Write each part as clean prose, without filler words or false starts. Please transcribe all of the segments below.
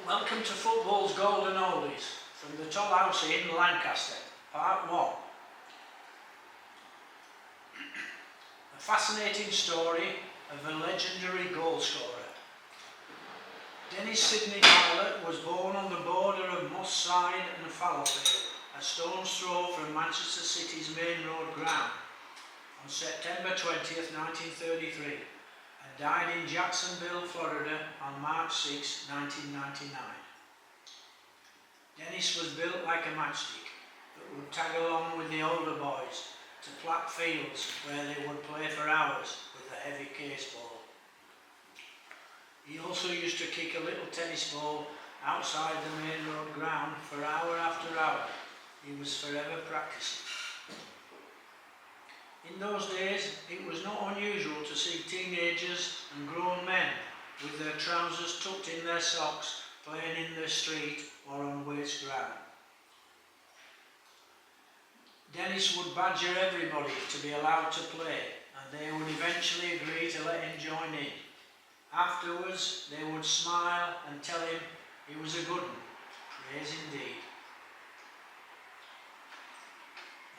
Welcome to Football's Golden Oldies from the Toll House in Lancaster, Part 1. A fascinating story of a legendary goalscorer. Dennis Sidney Viollet was born on the border of Moss Side and Fallowfield, a stone's throw from Manchester City's main road ground, on September 20th, 1933. And died in Jacksonville, Florida on March 6, 1999. Dennis was built like a matchstick, but would tag along with the older boys to flat fields where they would play for hours with a heavy case ball. He also used to kick a little tennis ball outside the main road ground for hour after hour. He was forever practicing. In those days, it was not unusual to see teenagers and grown men with their trousers tucked in their socks playing in the street or on waste ground. Dennis would badger everybody to be allowed to play, and they would eventually agree to let him join in. Afterwards, they would smile and tell him he was a good one. Praise indeed.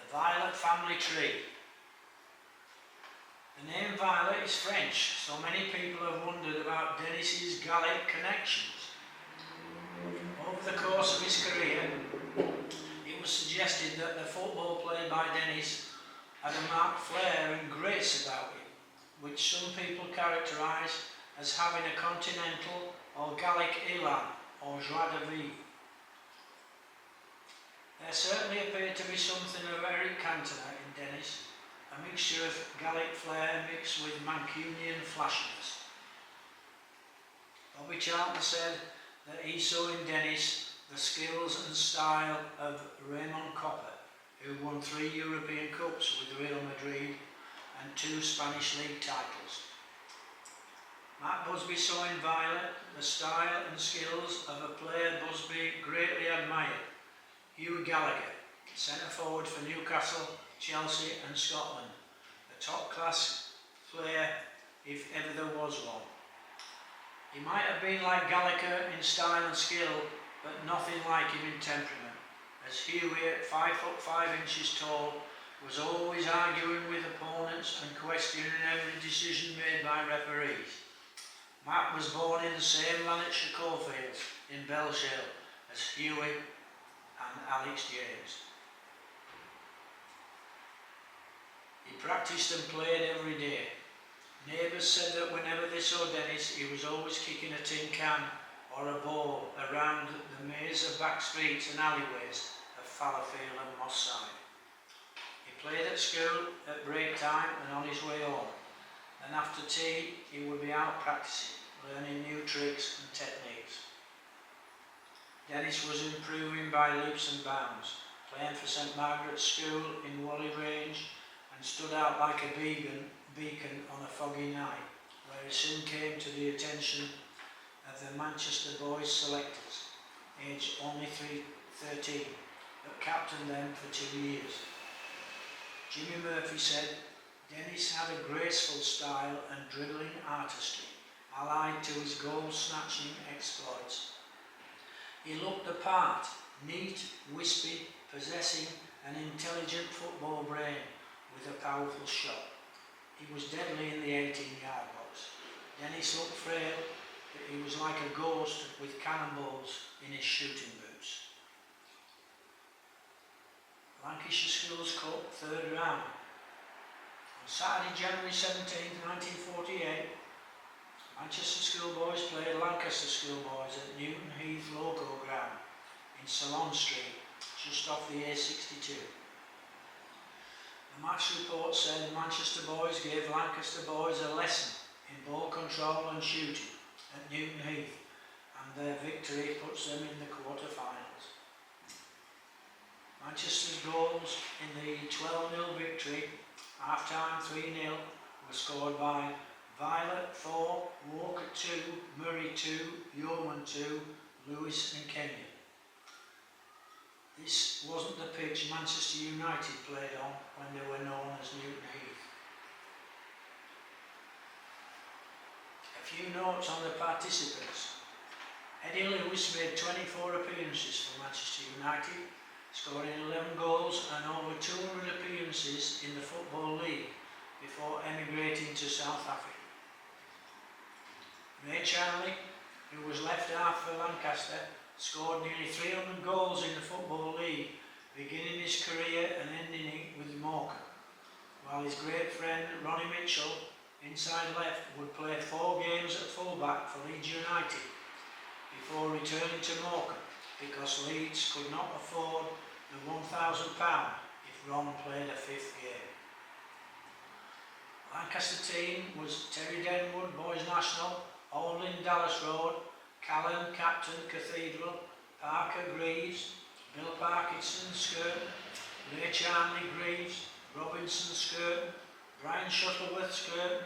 The Viollet family tree. The name Viollet is French, so many people have wondered about Dennis's Gallic connections. Over the course of his career, it was suggested that the football played by Dennis had a marked flair and grace about it, which some people characterise as having a continental or Gallic élan or joie de vivre. There certainly appeared to be something of Eric Cantona in Dennis, a mixture of Gallic flair mixed with Mancunian flashiness. Bobby Charlton said that he saw in Dennis the skills and style of Raymond Copper, who won 3 European Cups with Real Madrid and 2 Spanish League titles. Matt Busby saw in Viollet the style and skills of a player Busby greatly admired, Hugh Gallagher, centre forward for Newcastle, Chelsea and Scotland, a top-class player if ever there was one. He might have been like Gallagher in style and skill, but nothing like him in temperament, as Hughie at 5'5" tall was always arguing with opponents and questioning every decision made by referees. Matt was born in the same Lanarkshire coalfields in Belshire as Hughie and Alex James. He practiced and played every day. Neighbours said that whenever they saw Dennis, he was always kicking a tin can or a ball around the maze of back streets and alleyways of Fallowfield and Moss Side. He played at school at break time and on his way home. Then after tea, he would be out practicing, learning new tricks and techniques. Dennis was improving by leaps and bounds, playing for St Margaret's School in Whalley Range, and stood out like a beacon on a foggy night, where he soon came to the attention of the Manchester boys selectors, aged only 13, but captained them for 2 years. Jimmy Murphy said, Dennis had a graceful style and dribbling artistry, allied to his goal-snatching exploits. He looked the part, neat, wispy, possessing an intelligent football brain with a powerful shot. He was deadly in the 18-yard box. Dennis looked frail, but he was like a ghost with cannonballs in his shooting boots. Lancashire Schools Cup, 3rd round. On Saturday, January 17, 1948, Manchester Schoolboys played Lancaster Schoolboys at Newton Heath Loco Ground in Salon Street, just off the A62. The match report said Manchester boys gave Lancaster boys a lesson in ball control and shooting at Newton Heath, and their victory puts them in the quarter-finals. Manchester's goals in the 12-0 victory, half-time 3-0, were scored by Viollet 4, Walker 2, Murray 2, Yeoman 2, Lewis and Kenyon. This wasn't the pitch Manchester United played on when they were known as Newton Heath. A few notes on the participants. Eddie Lewis Lewis made 24 appearances for Manchester United, scoring 11 goals and over 200 appearances in the Football League before emigrating to South Africa. Ray Charnley, who was left half for Lancaster, scored nearly 300 goals in the Football League, beginning his career and ending it with Morecambe, while his great friend Ronnie Mitchell, inside left, would play 4 games at fullback for Leeds United before returning to Morecambe because Leeds could not afford the £1,000 if Ron played a 5th game. Lancaster team was Terry Denwood, Boys National, Aldrin Dallas Road, Callan Captain Cathedral, Parker Greaves, Bill Parkinson Skirton, Ray Charnley Greaves, Robinson Skirton, Brian Shuttleworth Skirton,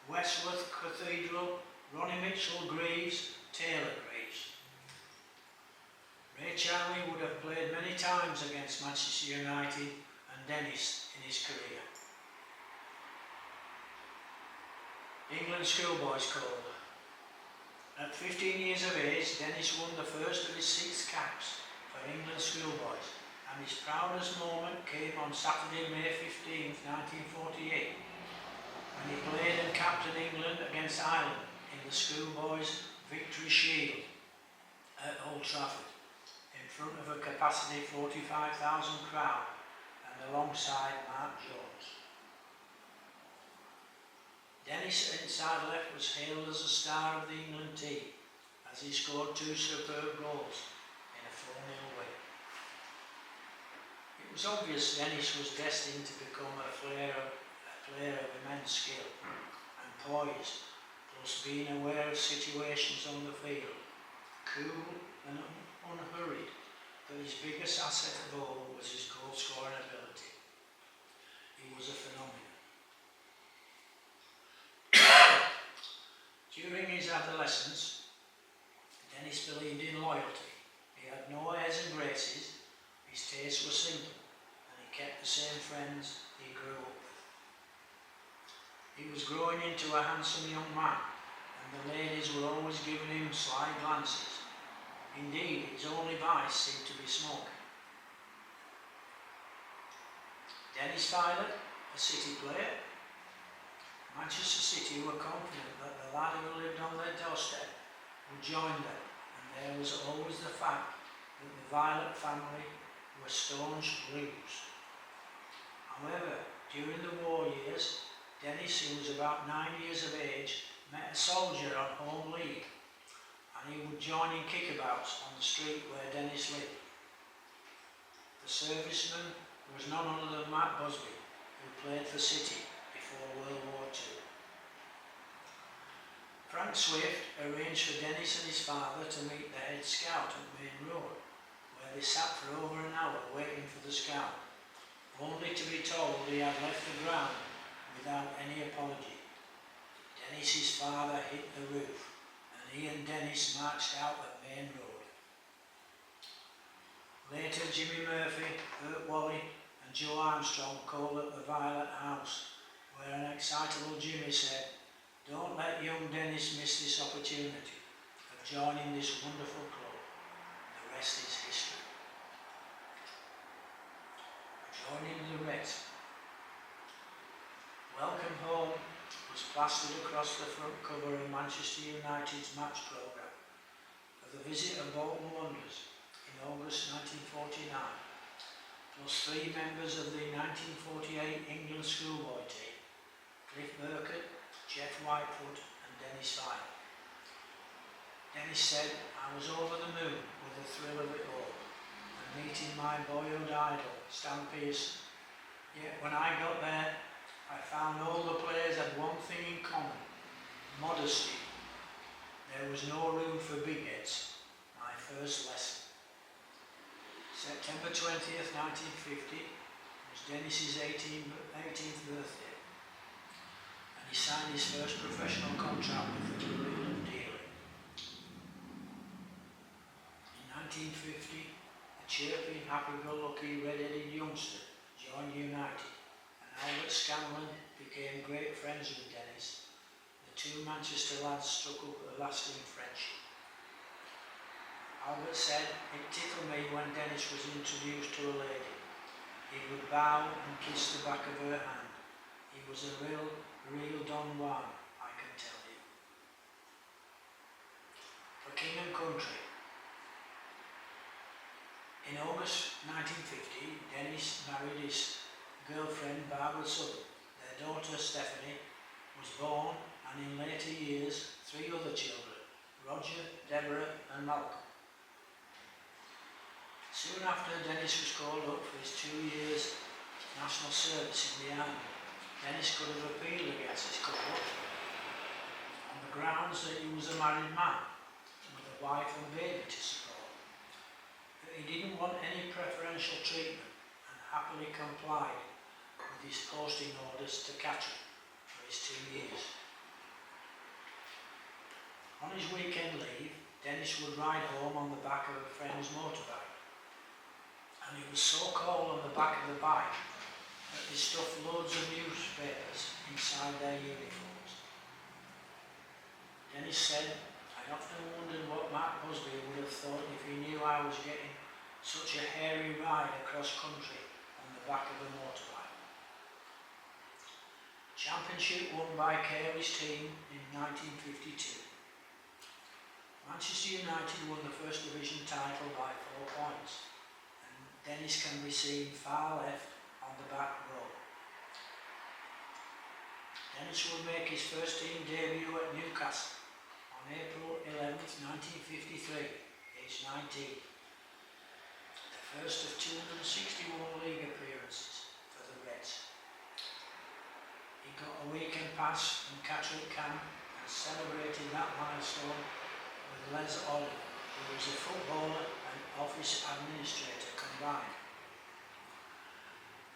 Westworth Cathedral, Ronnie Mitchell Greaves, Taylor Greaves. Ray Charnley would have played many times against Manchester United and Dennis in his career. England Schoolboys Code. At 15 years of age, Dennis won the first of his 6 caps for England Schoolboys, and his proudest moment came on Saturday, May 15, 1948, when he played and captained England against Ireland in the Schoolboys Victory Shield at Old Trafford, in front of a capacity 45,000 crowd and alongside Mark Jones. Dennis, inside left, was hailed as a star of the England team as he scored 2 superb goals in a 4-0 win. It was obvious Dennis was destined to become a player of immense skill and poise, plus being aware of situations on the field, cool and unhurried, but his biggest asset of all was his goal-scoring ability. He was a phenomenon. During his adolescence, Dennis believed in loyalty. He had no airs and graces, his tastes were simple, and he kept the same friends he grew up with. He was growing into a handsome young man, and the ladies were always giving him sly glances. Indeed, his only vice seemed to be smoking. Dennis Viollet, a City player. Manchester City were confident that the lad who lived on their doorstep would join them, and there was always the fact that the Viollet family were staunch Blues. However, during the war years, Dennis, who was about 9 years of age, met a soldier on home leave, and he would join in kickabouts on the street where Dennis lived. The serviceman was none other than Matt Busby, who played for City before World War II. Frank Swift arranged for Dennis and his father to meet the head scout at Main Road, where they sat for over an hour waiting for the scout, only to be told he had left the ground without any apology. Dennis's father hit the roof, and he and Dennis marched out at Main Road. Later, Jimmy Murphy, Bert Wally and Joe Armstrong called at the Viollet house, where an excitable Jimmy said, "Don't let young Dennis miss this opportunity of joining this wonderful club. The rest is history." Joining the Reds. Welcome Home was plastered across the front cover of Manchester United's match programme for the visit of Bolton Wanderers in August 1949, plus 3 members of the 1948 England schoolboy team, Cliff Burkett, Jeff Whitefoot and Dennis Viollet. Dennis said, "I was over the moon with the thrill of it all, and meeting my boyhood idol, Stan Pearson. Yet when I got there, I found all the players had one thing in common: modesty. There was no room for big heads." My first lesson. September 20th, 1950 was Dennis's 18th birthday, and he signed his first professional contract with the Cleveland Dealing. In 1950, a chirpy, happy-go-lucky, red-headed youngster joined United, and Albert Scanlon became great friends with Dennis. The 2 Manchester lads struck up a lasting friendship. Albert said it tickled me when Dennis was introduced to a lady. He would bow and kiss the back of her hand. He was a real Don Juan, I can tell you. For King and Country. In August 1950, Dennis married his girlfriend Barbara Southern. Their daughter Stephanie was born, and in later years, 3 other children, Roger, Deborah and Malcolm. Soon after, Dennis was called up for his 2 years national service in the army. Dennis could have appealed against his call-up on the grounds that he was a married man with a wife and baby to support. But he didn't want any preferential treatment and happily complied with his posting orders to Catherine for his 2 years. On his weekend leave, Dennis would ride home on the back of a friend's motorbike, and he was so cold on the back of the bike that they stuffed loads of newspapers inside their uniforms. Dennis said, I often wondered what Matt Busby would have thought if he knew I was getting such a hairy ride across country on the back of a motorbike. Championship won by Carey's team in 1952. Manchester United won the First Division title by 4 points, and Dennis can be seen far left on the back row. Dennis would make his first team debut at Newcastle on April 11th, 1953, aged 19. The first of 261 league appearances for the Reds. He got a weekend pass from Catterick Camp and celebrated that milestone with Les Olive, who was a footballer and office administrator combined.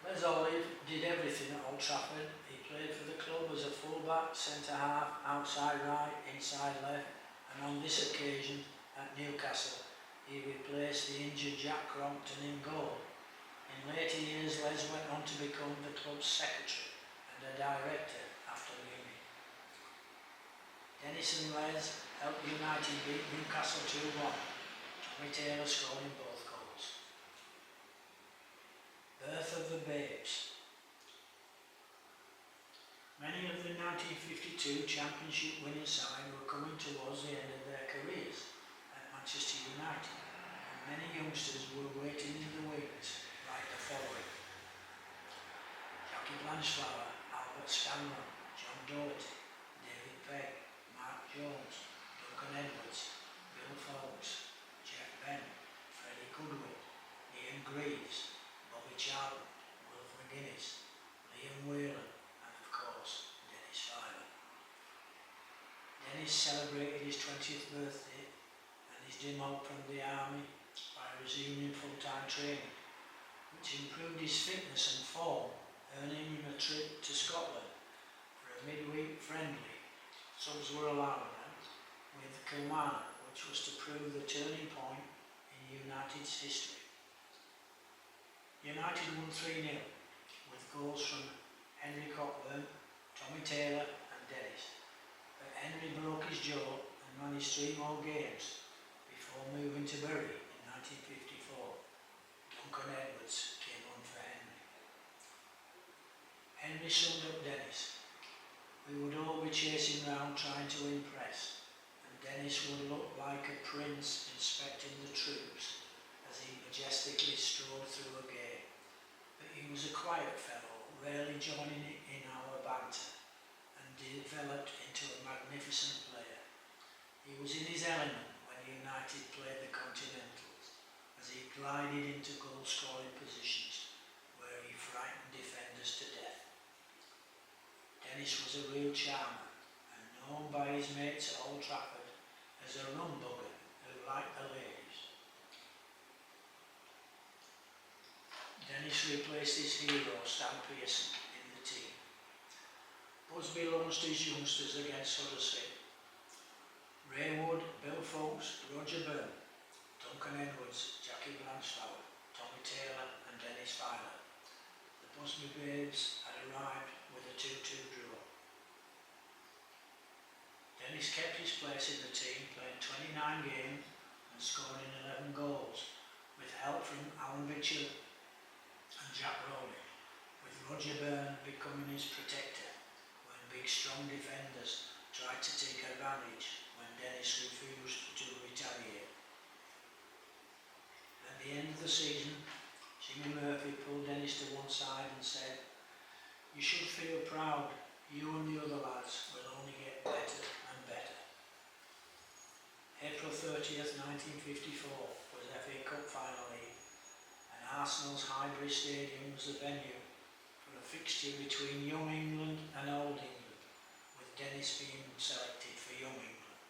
Les Olive did everything at Old Trafford. He played for the club as a full-back, centre-half, outside right, inside left, and on this occasion at Newcastle he replaced the injured Jack Crompton in goal. In later years, Les went on to become the club's secretary and a director after leaving. Dennis and Les helped United beat Newcastle 2-1. Tommy Taylor scored in both goals. Birth of the Babes. Many of the 1952 Championship winning side were coming towards the end of their careers at Manchester United, and many youngsters were waiting in the wings like the following: Jackie Blanchflower, Albert Scanlon, John Doherty, David Pegg, Mark Jones, Duncan Edwards, Bill Foulkes, Jeff Benn, Freddie Goodwin, Ian Greaves, Bobby Charlton, Wilf McGuinness, Liam Whelan, and of course, Dennis Filer. Dennis celebrated his 20th birthday and his demote from the army by resuming full-time training, which improved his fitness and form, earning him a trip to Scotland for a midweek friendly, subs were allowed then, with Kilmarnock, which was to prove the turning point in United's history. United won 3-0, with goals from Henry Cockburn, Tommy Taylor and Dennis, but Henry broke his jaw and managed 3 more games before moving to Bury in 1954. Duncan Edwards came on for Henry. Henry summed up Dennis. We would all be chasing round trying to impress, and Dennis would look like a prince inspecting the troops as he majestically strode through a game. But he was a quiet fellow, rarely joining in our banter, and developed into a magnificent player. He was in his element when United played the Continentals, as he glided into goal-scoring positions where he frightened defenders to death. Dennis was a real charmer, and known by his mates at Old Trafford as a rum bugger who liked the ladies. Dennis replaced his hero, Stan Pearson, in the team. Busby launched his youngsters against Huddersfield. Ray Wood, Bill Foulkes, Roger Byrne, Duncan Edwards, Jackie Blanchflower, Tommy Taylor and Dennis Filer. The Busby Babes had arrived with a 2-2 draw. Dennis kept his place in the team, playing 29 games and scoring 11 Alan Mitchell and Jack Rowley, with Roger Byrne becoming his protector when big strong defenders tried to take advantage when Dennis refused to retaliate. At the end of the season, Jimmy Murphy pulled Dennis to one side and said, "You should feel proud. You and the other lads will only get better and better." April 30th, 1954 was FA Cup final league, and Arsenal's Highbury Stadium was the venue for a fixture between Young England and Old England, with Dennis being selected for Young England.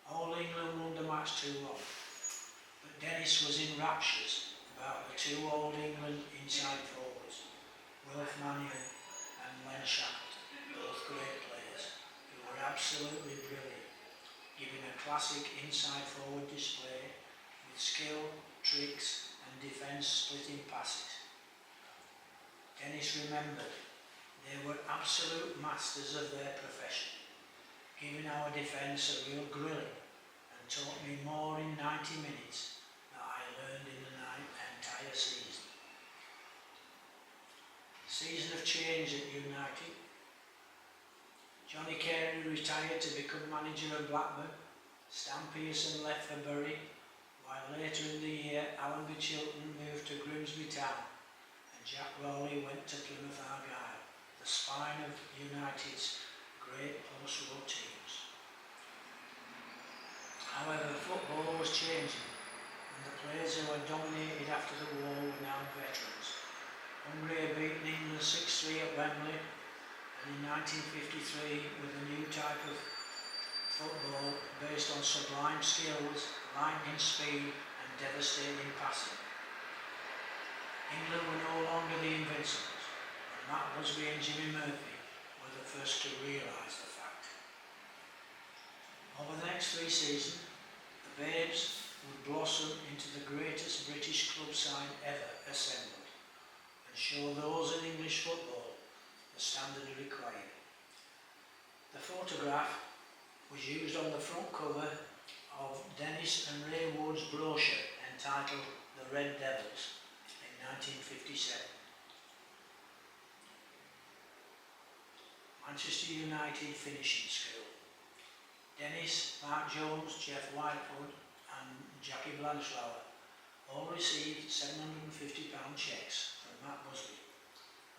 Old England won the match 2-1, but Dennis was in raptures about the two Old England inside forwards, Wilf Mannion and Len Shackleton, both great players who were absolutely brilliant, giving a classic inside forward display with skill, tricks and defence splitting passes. Dennis remembered they were absolute masters of their profession, giving our defence a real grilling and taught me more in 90 minutes than I learned in the entire season. Season of change at United. Johnny Carey retired to become manager of Blackburn. Stan Pearson left for Bury, while later in the year Alan Mitchell moved to Grimsby Town and Jack Rowley went to Plymouth Argyle, the spine of United's great post-war teams. However, football was changing, and the players who had dominated after the war were now veterans. Hungary had beaten England 6-3 at Wembley, and in 1953 with a new type of football based on sublime skills, lightning speed and devastating passing. England were no longer the Invincibles, and Matt Busby and Jimmy Murphy were the first to realise the fact. Over the next 3 seasons, the Babes would blossom into the greatest British club side ever assembled, and show those in English football the standard required. The photograph was used on the front cover of Dennis and Ray Wood's brochure entitled The Red Devils in 1957. Manchester United finishing school. Dennis, Mark Jones, Jeff Whitefoot and Jackie Blanchflower all received £750 cheques from Matt Busby.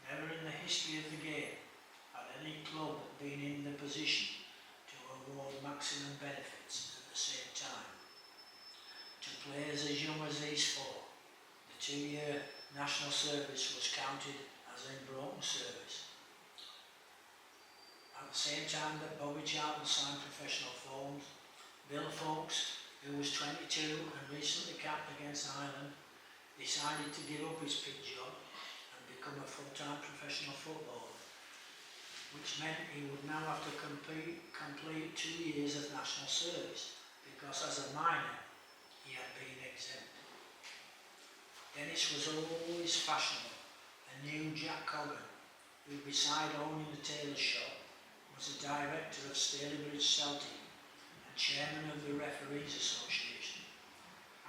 Never in the history of the game had any club been in the position to award maximum benefits at the same time. To players as young as these 4, the 2-year national service was counted as an unbroken service. At the same time that Bobby Charlton signed professional forms, Bill Foulkes, who was 22 and recently capped against Ireland, decided to give up his pit job and become a full-time professional footballer, which meant he would now have to complete 2 years of national service, because as a minor he had been exempt. Dennis was always fashionable and knew Jack Coggan, who beside owning a tailor shop was a director of Stalybridge Celtic and chairman of the Referees Association,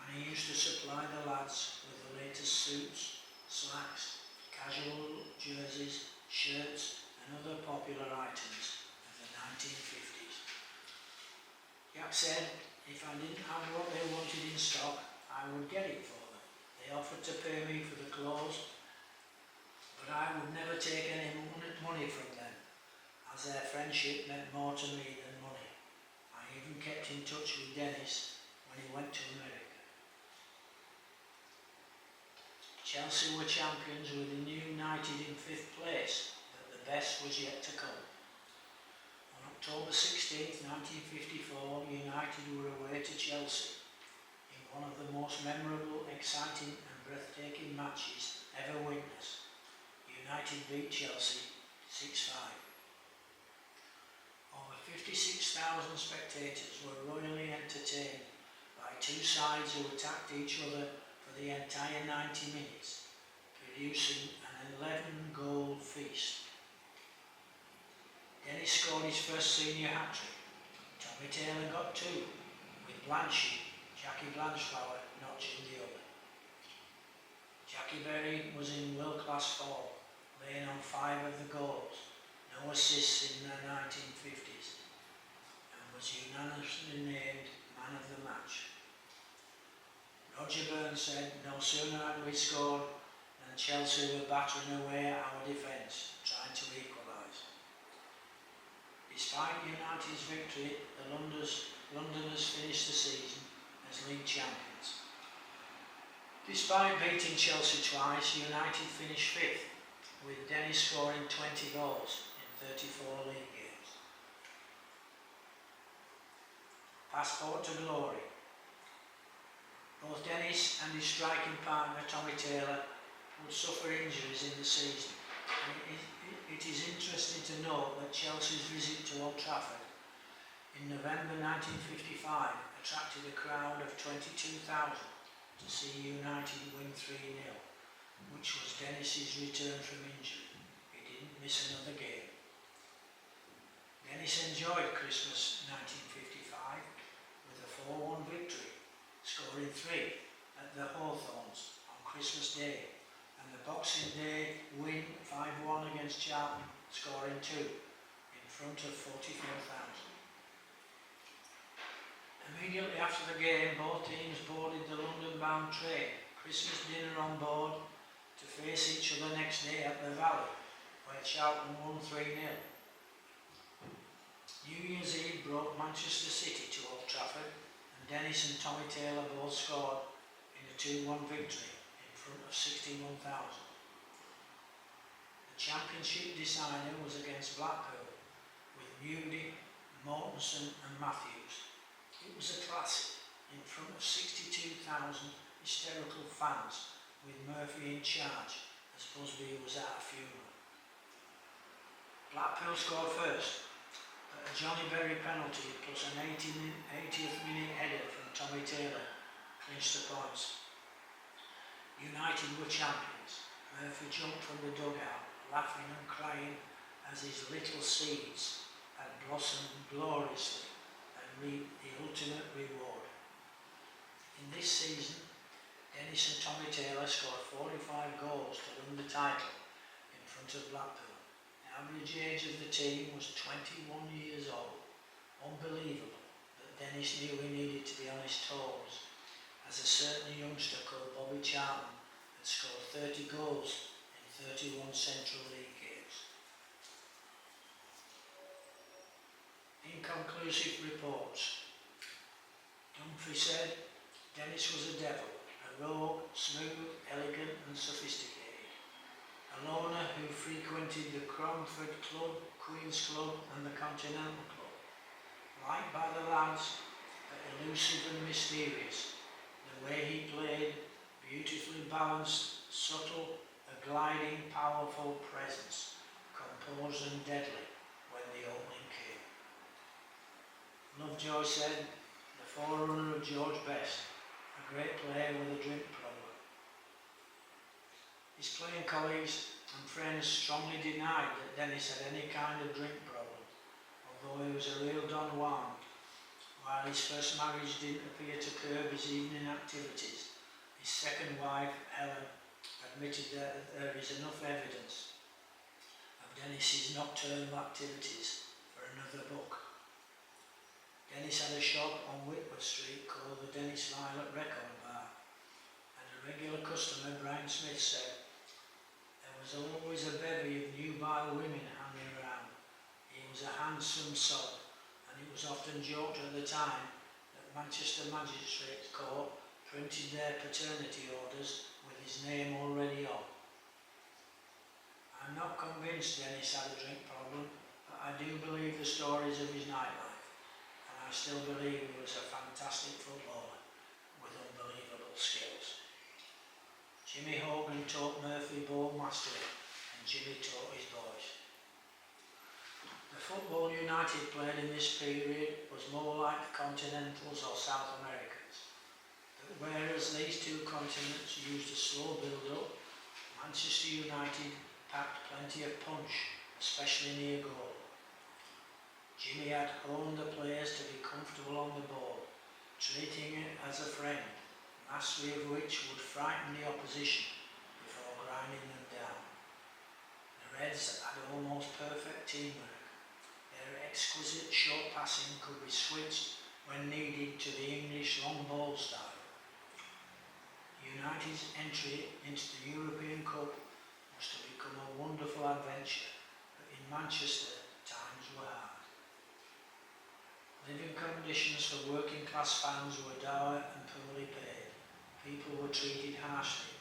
and he used to supply the lads with the latest suits, slacks, casual jerseys, shirts and other popular items of the 1950s. Jack said if I didn't have what they wanted in stock, I would get it for them. They offered to pay me for the clothes, but I would never take any money from them, as their friendship meant more to me than money. I even kept in touch with Dennis when he went to America. Chelsea were champions with United in 5th place, but the best was yet to come. On October 16, 1954, United were away to Chelsea in one of the most memorable, exciting and breathtaking matches ever witnessed. United beat Chelsea 6-5. Over 56,000 spectators were royally entertained by 2 sides who attacked each other for the entire 90 minutes, producing an 11-goal feast. Dennis scored his first senior hat-trick. Tommy Taylor got 2, with Jackie Blanchflower notching the other. Jackie Berry was in world-class form, laying on 5 of the goals, no assists in the 1950s, and was unanimously named man of the match. Roger Burns said, "No sooner had we scored than Chelsea were battering away at our defence, trying to equalise." Despite United's victory, the Londoners finished the season as league champions. Despite beating Chelsea twice, United finished 5th, with Dennis scoring 20 goals in 34 league games. Passport to glory. Both Dennis and his striking partner Tommy Taylor would suffer injuries in the season, and it is interesting to note that Chelsea's visit to Old Trafford in November 1955 attracted a crowd of 22,000 to see United win 3-0, which was Dennis's return from injury. He didn't miss another game. Dennis enjoyed Christmas 1955 with a 4-1 victory, scoring 3 at the Hawthorns on Christmas Day, and the Boxing Day win 5-1 against Charlton, scoring 2 in front of 44,000. Immediately after the game, both teams boarded the London-bound train, Christmas dinner on board, to face each other next day at the Valley, where Charlton won 3-0. New Year's Eve brought Manchester City to Old Trafford, and Dennis and Tommy Taylor both scored in a 2-1 victory in front of 61,000. The championship decider was against Blackpool, with Moody, Mortensen and Matthews. It was a classic in front of 62,000 hysterical fans, with Murphy in charge as Busby was at a funeral. Blackpool scored first, but a Johnny Berry penalty plus an 80th minute header from Tommy Taylor clinched the points. United were champions. Murphy jumped from the dugout, laughing and crying as his little seeds had blossomed gloriously and reaped the ultimate reward. In this season, Dennis and Tommy Taylor scored 45 goals to win the title in front of Blackpool. The average age of the team was 21 years old. Unbelievable that Dennis knew he needed to be on his toes, as a certain youngster called Bobby Charlton had scored 30 goals in 31 Central League games. Inconclusive reports. Humphrey said, "Dennis was a devil, a rogue, smooth, elegant and sophisticated. A loner who frequented the Cromford Club, Queen's Club and the Continental Club. Liked by the lads, but elusive and mysterious. The way he played, beautifully balanced, subtle, a gliding, powerful presence, composed and deadly when the opening came." Lovejoy said, "The forerunner of George Best, a great player with a drink problem." His playing colleagues and friends strongly denied that Dennis had any kind of drink problem, although he was a real Don Juan. While his first marriage didn't appear to curb his evening activities, his second wife, Helen, admitted that there is enough evidence of Dennis's nocturnal activities for another book. Dennis had a shop on Whitworth Street called the Dennis Viollet Record Bar, and a regular customer, Brian Smith, said, "There was always a bevy of nubile women hanging around. He was a handsome sod, and it was often joked at the time that Manchester Magistrates Court printed their paternity orders with his name already on." I'm not convinced Dennis had a drink problem, but I do believe the stories of his nightlife, and I still believe he was a fantastic footballer with unbelievable skills. Jimmy Hogan taught Murphy ball mastery, and Jimmy taught his boys. The football United played in this period was more like the Continentals or South Americans. But whereas these two continents used a slow build-up, Manchester United packed plenty of punch, especially near goal. Jimmy had honed the players to be comfortable on the ball, treating it as a friend, mastery of which would frighten the opposition grinding them down. The Reds had almost perfect teamwork. Their exquisite short passing could be switched when needed to the English long ball style. United's entry into the European Cup was to become a wonderful adventure, but in Manchester times were hard. Living conditions for working class fans were dire and poorly paid. People were treated harshly,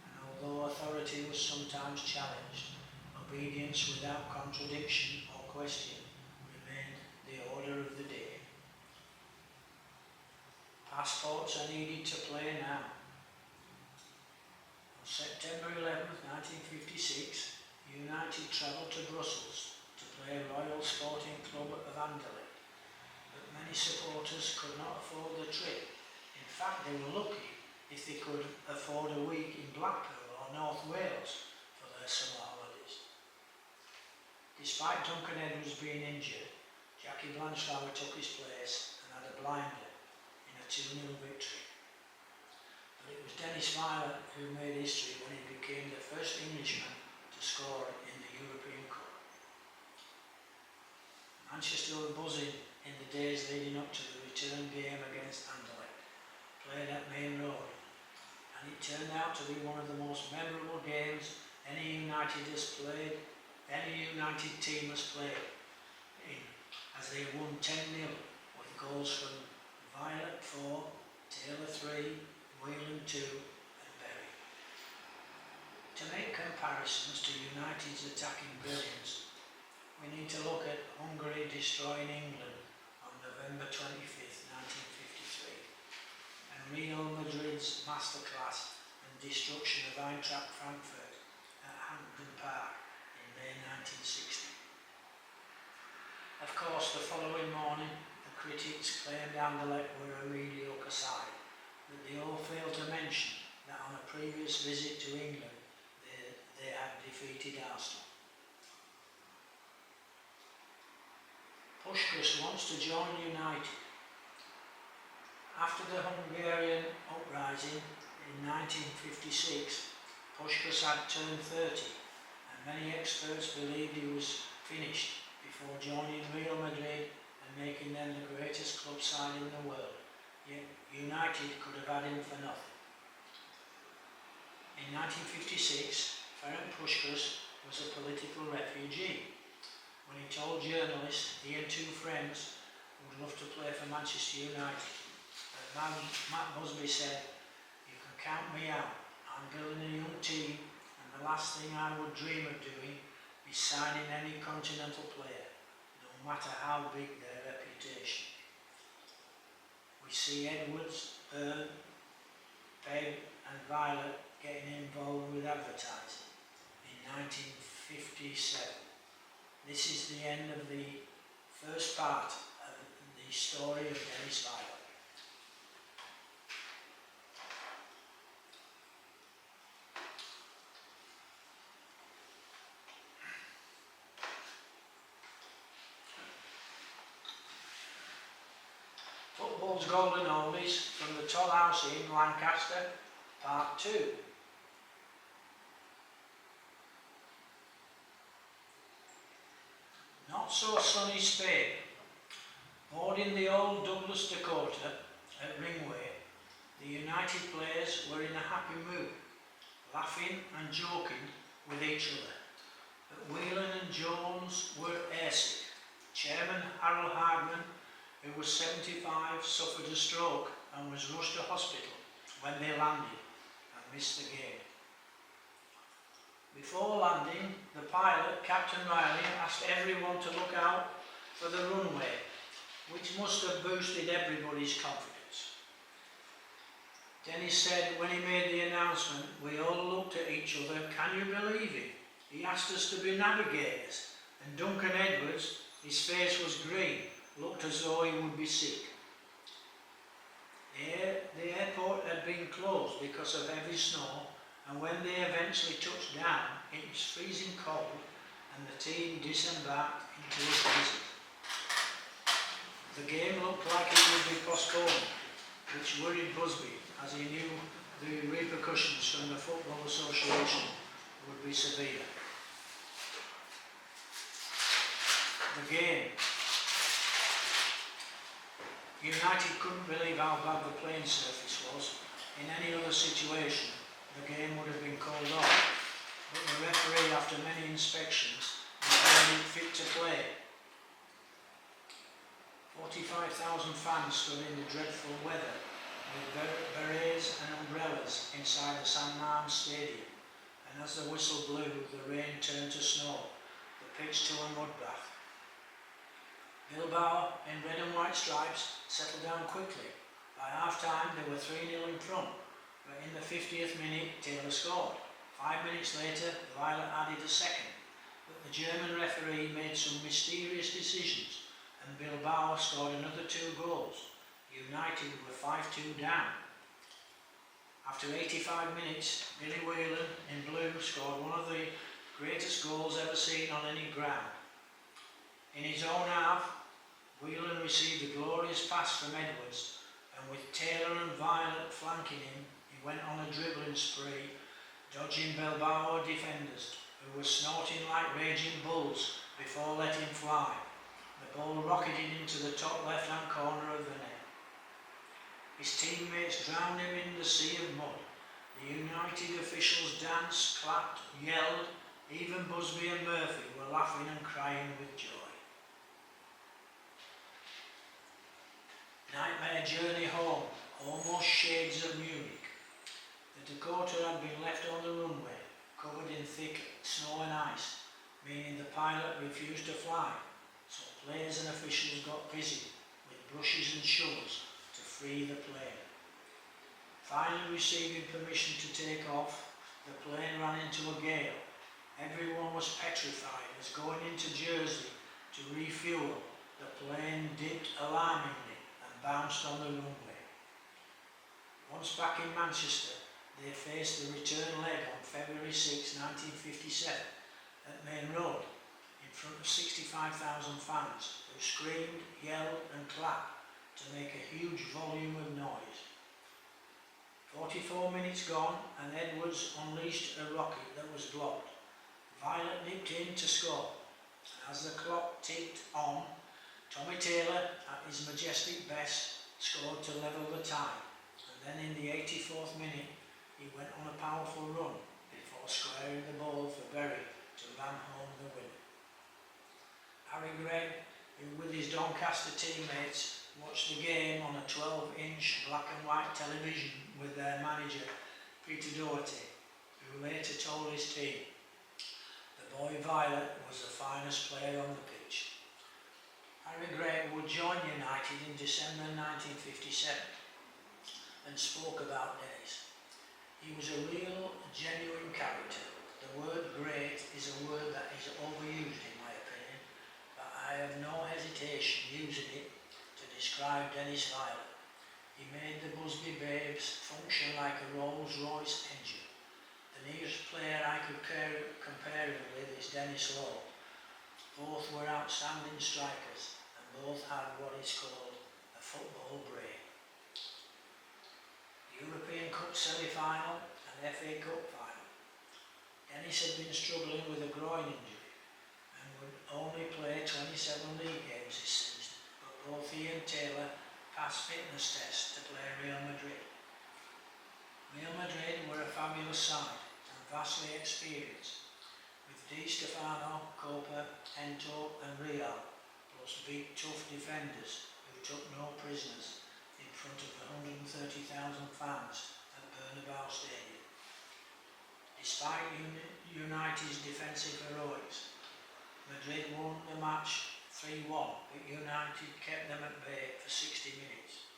and although authority was sometimes challenged, obedience without contradiction or question remained the order of the day. Passports are needed to play now. On September 11, 1956, United travelled to Brussels to play Royal Sporting Club of Anderlecht, but many supporters could not afford the trip. In fact, they were lucky if they could afford a week in Blackpool or North Wales for their summer holidays. Despite Duncan Edwards being injured, Jackie Blanchflower took his place and had a blinder in a 2-0 victory. But it was Dennis Viollet who made history when he became the first Englishman to score in the European Cup. Manchester were buzzing in the days leading up to the return game against Anderlecht, played at Main Road, and it turned out to be one of the most memorable games any United team has played in, as they won 10-0 with goals from Viollet 4, Taylor 3, Whelan 2 and Berry. To make comparisons to United's attacking brilliance, we need to look at Hungary destroying England on November 25th, 1953, and Real Madrid's masterclass and destruction of Eintracht Frankfurt at Hampden Park in May 1960. Of course, the following morning, the critics claimed Anderlecht were a mediocre side, but they all failed to mention that on a previous visit to England, they had defeated Arsenal. Puskás wants to join United. After the Hungarian uprising in 1956, Puskás had turned 30, and many experts believed he was finished before joining Real Madrid and making them the greatest club side in the world. Yet United could have had him for nothing. In 1956, Ferenc Puskás was a political refugee. When he told journalists he and 2 friends would love to play for Manchester United, Matt Busby said, "You can count me out. I'm building a young team, and the last thing I would dream of doing is signing any continental player, no matter how big their reputation." We see Edwards, Byrne, Pegg and Viollet getting involved with advertising in 1957. This is the end of the first part of the story of Dennis Viollet. Football's Golden Oldies from the Toll House in Lancaster, Part 2. Not so sunny Spain. Moored in the old Douglas Dakota at Ringway, the United players were in a happy mood, laughing and joking with each other. But Whelan and Jones were airsick. Chairman Harold Hardman, who was 75, suffered a stroke and was rushed to hospital when they landed and missed the game. Before landing, the pilot, Captain Riley, asked everyone to look out for the runway, which must have boosted everybody's confidence. Dennis said when he made the announcement, we all looked at each other. Can you believe it? He asked us to be navigators, and Duncan Edwards, his face was green, looked as though he would be sick. The airport had been closed because of heavy snow, and when they eventually touched down, it was freezing cold, and the team disembarked into a blizzard. The game looked like it would be postponed, which worried Busby, as he knew the repercussions from the Football Association would be severe. The game. United couldn't believe how bad the playing surface was. In any other situation, the game would have been called off, but the referee, after many inspections, declared it fit to play. 45,000 fans stood in the dreadful weather with berets and umbrellas inside the San Mamés Stadium, and as the whistle blew, the rain turned to snow, the pitch to a mud bath. Bilbao, in red and white stripes, settled down quickly. By half-time they were 3-0 in front, but in the 50th minute Taylor scored. 5 minutes later, Viollet added a second, but the German referee made some mysterious decisions and Bilbao scored another 2 goals. United were 5-2 down. After 85 minutes, Billy Whelan in blue scored one of the greatest goals ever seen on any ground. In his own half, Whelan received a glorious pass from Edwards, and with Taylor and Viollet flanking him, he went on a dribbling spree, dodging Bilbao defenders, who were snorting like raging bulls before letting fly. The ball rocketed into the top left-hand corner of the net. His teammates drowned him in the sea of mud. The United officials danced, clapped, yelled. Even Busby and Murphy were laughing and crying with joy. Nightmare journey home, almost shades of Munich. The Dakota had been left on the runway, covered in thick snow and ice, meaning the pilot refused to fly, so players and officials got busy with brushes and shovels to free the plane. Finally receiving permission to take off, the plane ran into a gale. Everyone was petrified as going into Jersey to refuel, the plane dipped alarmingly and bounced on the runway. Once back in Manchester, they faced the return leg on February 6, 1957 at Main Road in front of 65,000 fans who screamed, yelled and clapped to make a huge volume of noise. 44 minutes gone and Edwards unleashed a rocket that was blocked. Viollet nipped in to score. As the clock ticked on, Tommy Taylor, at his majestic best, scored to level the tie, and then in the 84th minute he went on a powerful run before squaring the ball for Berry to ram home the winner. Harry Gregg, who with his Doncaster teammates watched the game on a 12-inch black and white television with their manager Peter Doherty, who later told his team, "The boy Viollet was the finest player on the pitch." Harry Gregg would join United in December 1957 and spoke about Dennis. He was a real, genuine character. The word great is a word that is overused in my opinion, but I have no hesitation using it to describe Dennis Viollet. He made the Busby Babes function like a Rolls-Royce engine. The nearest player I could compare him with is Dennis Law. Both were outstanding strikers and both had what is called a football brain. European Cup semi-final and FA Cup final. Dennis had been struggling with a groin injury and would only play 27 league games this season, but both he and Taylor passed fitness tests to play Real Madrid. Real Madrid were a fabulous side and vastly experienced, with Di Stefano, Copa, Ento and Real, plus big tough defenders who took no prisoners in front of the 130,000 fans at Bernabeu Stadium. Despite United's defensive heroics, Madrid won the match 3-1, but United kept them at bay for 60 minutes.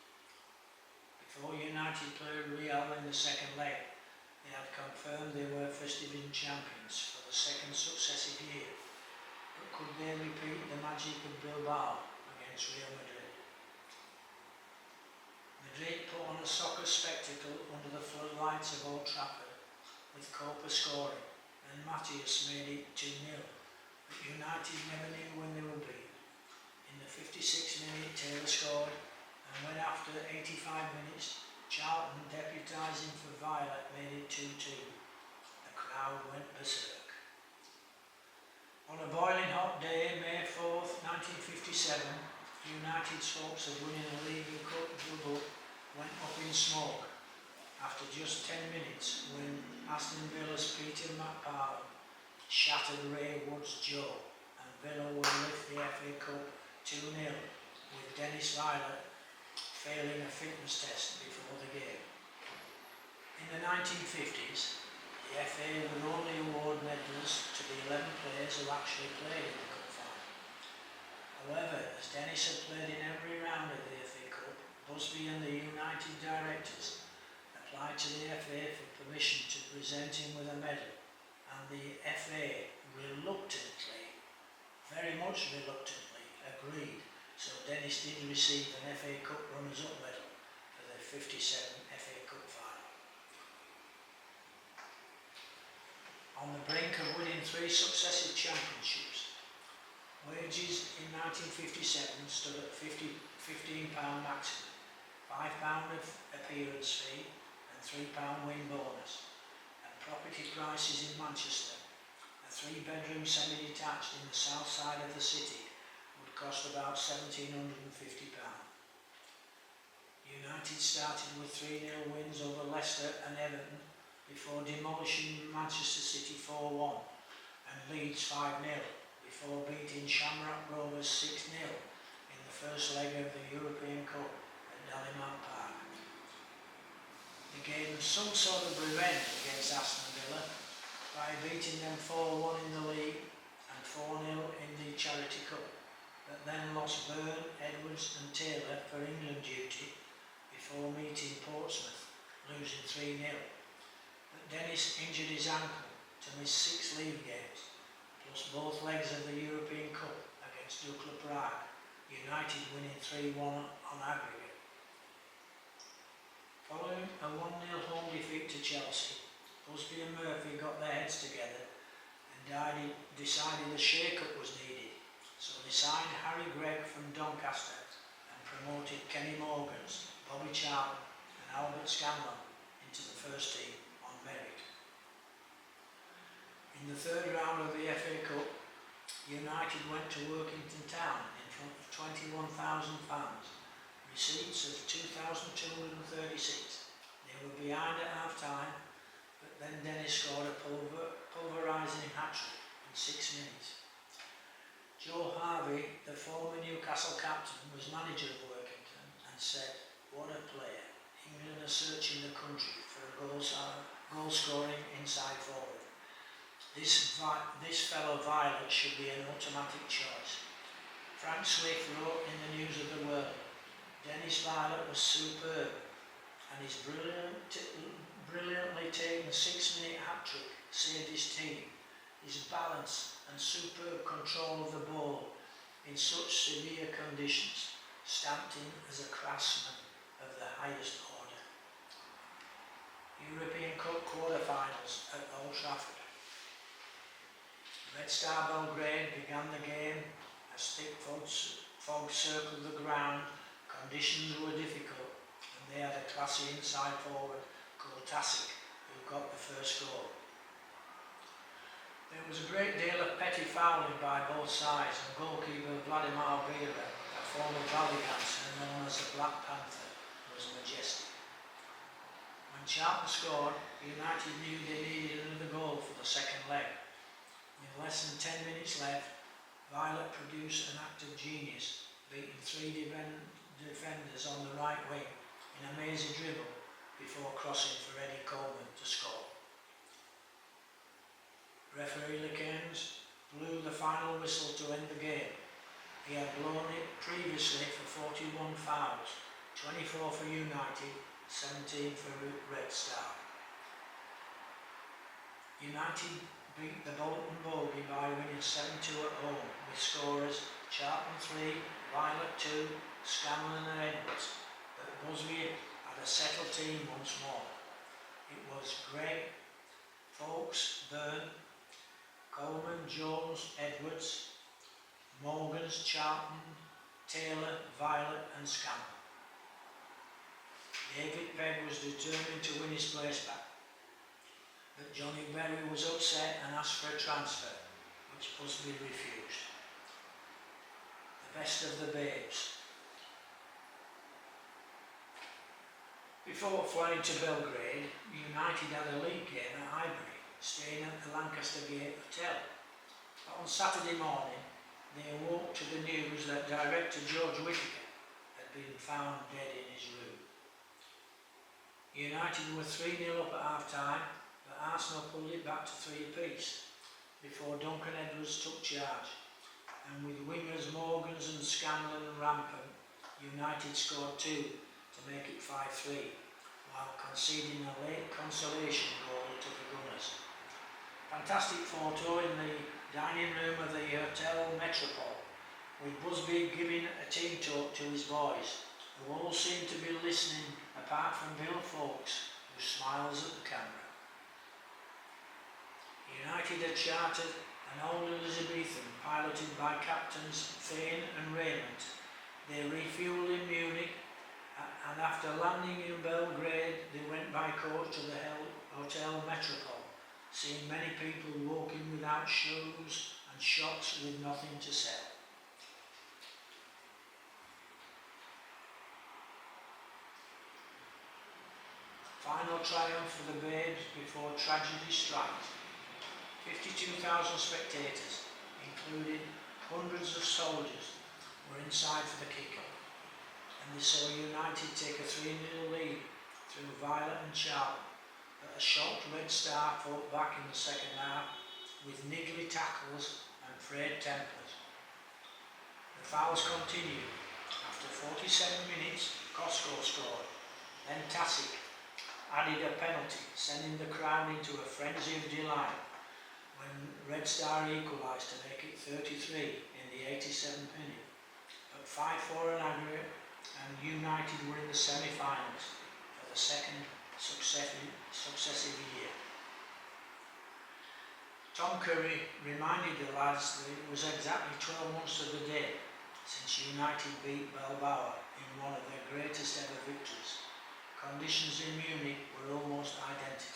Before United played Real in the second leg, they had confirmed they were First Division champions for the second successive year, but could they repeat the magic of Bilbao against Real Madrid? Madrid put on a soccer spectacle under the floodlights of Old Trafford, with Copa scoring, and Matthias made it 2-0, but United never knew when they would beat. In the 56th minute Taylor scored, and when after 85 minutes Charlton deputising for Viollet made it 2-2. The crowd crowd went berserk. On a boiling hot day, May 4th, 1957, United's hopes of winning a League Cup double went up in smoke after just 10 minutes when Aston Villa's Peter McParland shattered Ray Wood's jaw and Villa would lift the FA Cup 2-0 with Dennis Viollet failing a fitness test before the game. In the 1950s, the FA would only award medals to the 11 players who actually played in the cup final. However, as Dennis had played in every round of the FA Cup, Busby and the United directors applied to the FA for permission to present him with a medal, and the FA reluctantly, very much reluctantly, agreed, so Dennis did receive an FA Cup runners-up medal for the 57 FA Cup final. On the brink of winning 3 successive championships, wages in 1957 stood at £15 maximum, £5 of appearance fee and £3 win bonus, and property prices in Manchester, a 3-bedroom semi-detached in the south side of the city, would cost about £1,750. United started with 3-0 wins over Leicester and Everton before demolishing Manchester City 4-1 and Leeds 5-0 before beating Shamrock Rovers 6-0 in the first leg of the European Cup at Dalymount Park. They gave them some sort of revenge against Aston Villa by beating them 4-1 in the league and 4-0 in the Charity Cup, but then lost Byrne, Edwards and Taylor for England duty before meeting Portsmouth, losing 3-0. But Dennis injured his ankle to miss 6 league games, plus both legs of the European Cup against Dukla Prague, United winning 3-1 on aggregate. Following a 1-0 home defeat to Chelsea, Busby and Murphy got their heads together and decided a shake-up was needed, so they signed Harry Gregg from Doncaster and promoted Kenny Morgans, Bobby Charlton and Albert Scanlon into the first team on merit. In the third round of the FA Cup, United went to Workington Town in front of 21,000 fans, receipts of 2,236. They were behind at half-time, but then Dennis scored a pulverising hat-trick in 6 minutes. Joe Harvey, the former Newcastle captain, was manager of Workington and said, "What a player. England are searching the country for a goal-scoring inside forward. This fellow Viollet should be an automatic choice." Frank Swift wrote in the News of the World, "Dennis Viollet was superb, and his brilliantly taken 6-minute hat-trick saved his team. His balance and superb control of the ball in such severe conditions stamped him as a craftsman of the highest order." European Cup quarter-finals at Old Trafford. Red Star Belgrade began the game as thick fog circled the ground. Conditions were difficult, and they had a classy inside forward called Tasic, who got the first goal. There was a great deal of petty fouling by both sides, and goalkeeper Vladimir Vera, a former valley dancer known as the Black Panther, was majestic. When Charlton scored, United knew they needed another goal for the second leg. With less than 10 minutes left, Viollet produced an act of genius, beating 3 defenders on the right wing in a mazy dribble before crossing for Eddie Coleman to score. Referee Lickens blew the final whistle to end the game. He had blown it previously for 41 fouls, 24 for United, 17 for Red Star. United beat the Bolton Bogey by winning 7-2 at home, with scorers Charlton 3, Viollet 2, Scanlon and Edwards, but Busby had a settled team once more. It was Gregg, Fawkes, Byrne, Coleman, Jones, Edwards, Morgans, Charlton, Taylor, Viollet and Scanlon. David Pegg was determined to win his place back. but Johnny Berry was upset and asked for a transfer, which Busby refused. The best of the babes. Before flying to Belgrade, United had a league game at Highbury, staying at the Lancaster Gate Hotel. But on Saturday morning, they awoke to the news that director George Whittaker had been found dead in his room. United were 3-0 up at half-time, but Arsenal pulled it back to 3 apiece before Duncan Edwards took charge, and with wingers Morgans and Scanlon and Rampant, United scored 2 to make it 5-3, while conceding a late consolation goal to the Gunners. Fantastic photo in the dining room of the Hotel Metropole, with Busby giving a team talk to his boys, who all seem to be listening apart from Bill Fawkes, who smiles at the camera. United had chartered an old Elizabethan piloted by captains Fane and Raymond. They refuelled in Munich, and after landing in Belgrade they went by coach to the Hotel Metropole, seeing many people walking without shoes and shops with nothing to sell. Final triumph for the babes before tragedy strikes. 52,000 spectators, including hundreds of soldiers, were inside for the kick-off, and they saw United take a 3-0 lead through Viollet and Charlton, but a shocked Red Star fought back in the second half with niggly tackles and frayed tempers. The fouls continued. After 47 minutes, Cosco scored, then Tasic added a penalty, sending the crowd into a frenzy of delight when Red Star equalised to make it 33 in the 87th minute. But 5-4 in aggregate, and United were in the semi-finals for the second successive year. Tom Curry reminded the lads that it was exactly 12 months to the day since United beat Bilbao in one of their greatest ever victories. Conditions in Munich were almost identical.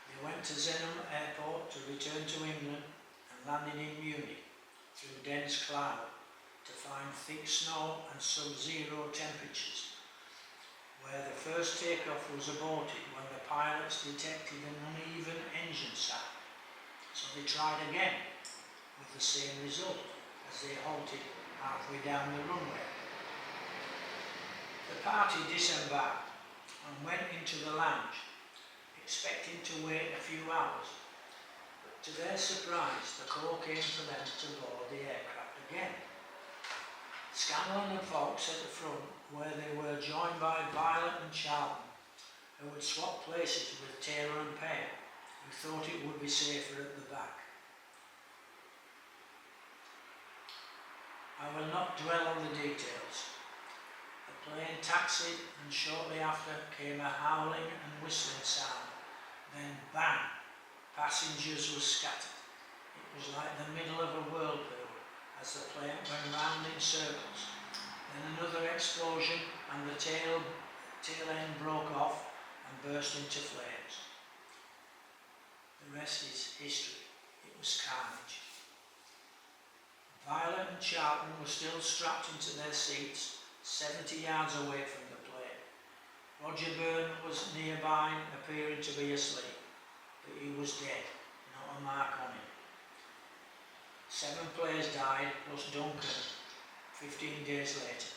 They went to Zenham Airport to return to England and landed in Munich through dense cloud to find thick snow and sub-zero temperatures, where the first takeoff was aborted when the pilots detected an uneven engine sound. So they tried again with the same result as they halted halfway down the runway. The party disembarked and went into the lounge, expecting to wait a few hours, but to their surprise the call came for them to board the aircraft again. Scanlon and Fawkes at the front, where they were joined by Viollet and Charlton, who had swapped places with Taylor and Payne, who thought it would be safer at the back. I will not dwell on the details. The plane taxied, and shortly after came a howling and whistling sound. Then bang! Passengers were scattered. It was like the middle of a whirlpool as the plane went round in circles. Then another explosion, and the tail end broke off and burst into flames. The rest is history. It was carnage. Viollet and Charlton were still strapped into their seats, 70 yards away from the plane. Roger Byrne was nearby, appearing to be asleep, but he was dead, not a mark on him. 7 players died, plus Duncan, 15 days later,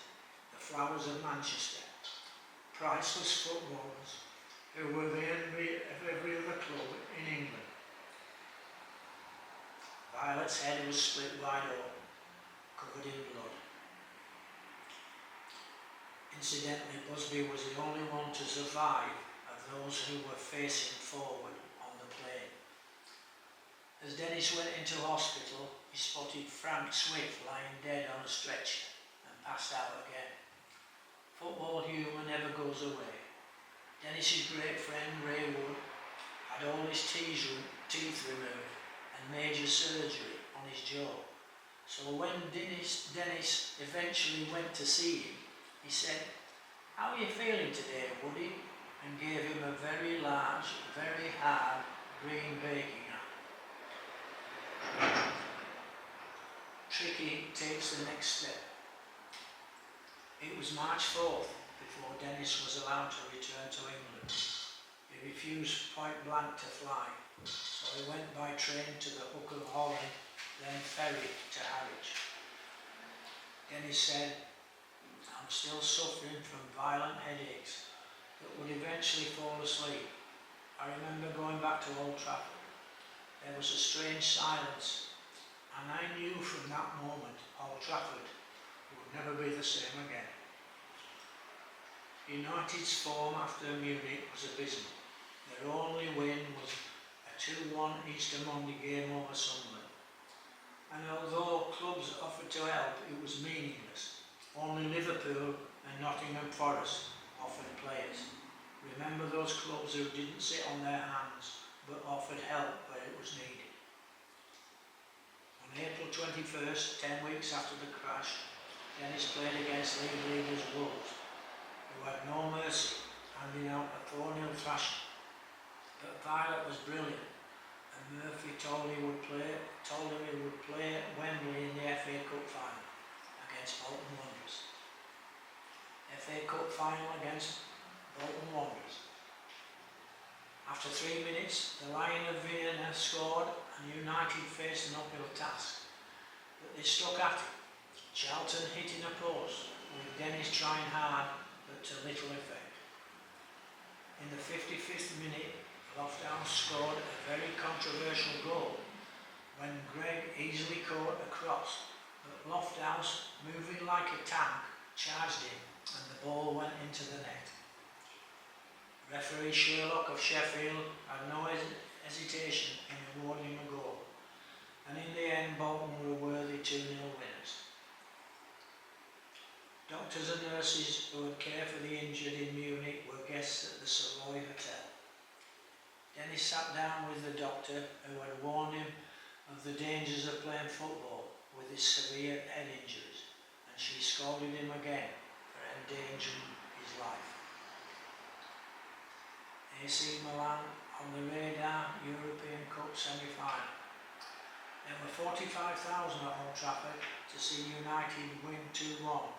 the Flowers of Manchester, priceless footballers who were the envy of every other club in England. Violet's head was split wide open, covered in blood. Incidentally, Busby was the only one to survive of those who were facing forward on the plane. As Dennis went into hospital, he spotted Frank Swift lying dead on a stretcher and passed out again. Football humour never goes away. Dennis's great friend Ray Wood had all his teeth removed and major surgery on his jaw. So when Dennis eventually went to see him, he said, "How are you feeling today, Woody?" and gave him a very large, very hard green baking pan. Tricky takes the next step. It was March 4th before Dennis was allowed to return to England. He refused point blank to fly, so he went by train to the Hook of Holland, then ferry to Harwich. Dennis said, "I'm still suffering from violent headaches, but would eventually fall asleep. I remember going back to Old Trafford. There was a strange silence, and I knew from that moment Old Trafford would never be the same again." United's form after Munich was abysmal. Their only win was a 2-1 Easter Monday game over Sunderland. And although clubs offered to help, it was meaningless. Only Liverpool and Nottingham Forest offered players. Remember those clubs who didn't sit on their hands but offered help where it was needed. On April 21st, 10 weeks after the crash, Dennis played against league leaders Wolves, who had no mercy, handing out a 4-0 thrashing. But Viollet was brilliant, and Murphy told him he would play at Wembley in the FA Cup final against Bolton Wanderers. FA Cup final against Bolton Wanderers. After 3 minutes, the Lion of Vienna scored and United faced an uphill task, but they stuck at it. Charlton hitting a post, with Dennis trying hard but to little effect. In the 55th minute, Lofthouse scored a very controversial goal when Greg easily caught a cross, but Lofthouse, moving like a tank, charged him and the ball went into the net. Referee Sherlock of Sheffield had no hesitation in awarding a goal, and in the end Bolton were a worthy 2-0 winners. Doctors and nurses who would care for the injured in Munich were guests at the Savoy Hotel. Dennis sat down with the doctor who had warned him of the dangers of playing football with his severe head injuries, and she scolded him again for endangering his life. AC Milan on the radar European Cup semi-final. There were 45,000 at Old Trafford to see United win 2-1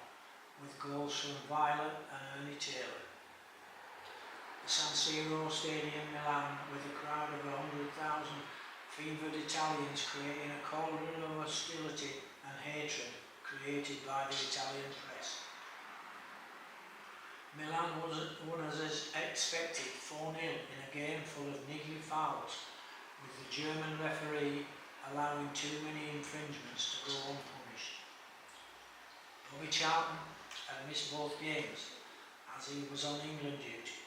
with goals from Viollet and Ernie Taylor. The San Siro Stadium Milan with a crowd of 100,000 fevered Italians creating a cauldron of hostility and hatred created by the Italian press. Milan won as expected 4-0 in a game full of niggly fouls, with the German referee allowing too many infringements to go unpunished. Bobby Charlton had missed both games as he was on England duty,